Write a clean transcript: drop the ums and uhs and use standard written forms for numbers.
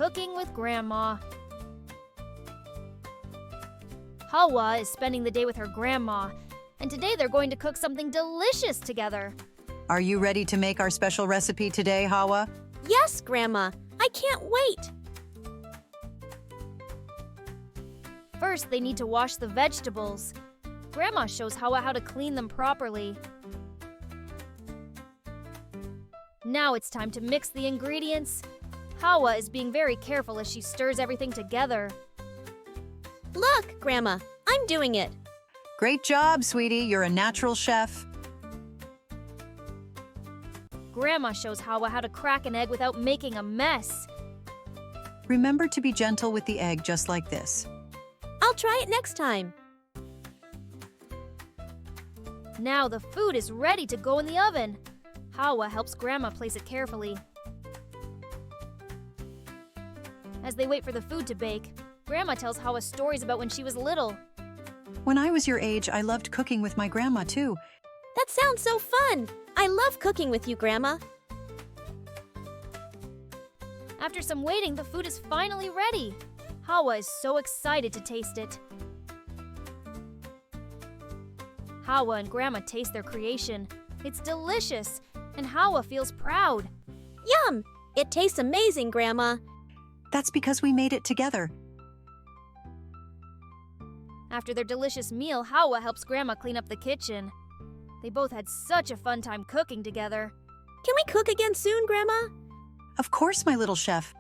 cooking with Grandma. Hawwa is spending the day with her grandma, and today they're going to cook something delicious together. Are you ready to make our special recipe today, Hawwa? Yes, Grandma. I can't wait. First, they need to wash the vegetables. Grandma shows Hawwa how to clean them properly. Now it's time to mix the ingredients. Hawwa is being very careful as she stirs everything together. Look, Grandma, I'm doing it. Great job, sweetie. You're a natural chef. Grandma shows Hawwa how to crack an egg without making a mess. Remember to be gentle with the egg just like this. I'll try it next time. Now the food is ready to go in the oven. Hawwa helps Grandma place it carefully. As they wait for the food to bake, Grandma tells Hawwa stories about when she was little. When I was your age, I loved cooking with my grandma too. That sounds so fun. I love cooking with you, Grandma. After some waiting, the food is finally ready. Hawwa is so excited to taste it. Hawwa and Grandma taste their creation. It's delicious, and Hawwa feels proud. Yum! It tastes amazing, Grandma. That's because we made it together. After their delicious meal, Hawwa helps Grandma clean up the kitchen. They both had such a fun time cooking together. Can we cook again soon, Grandma? Of course, my little chef.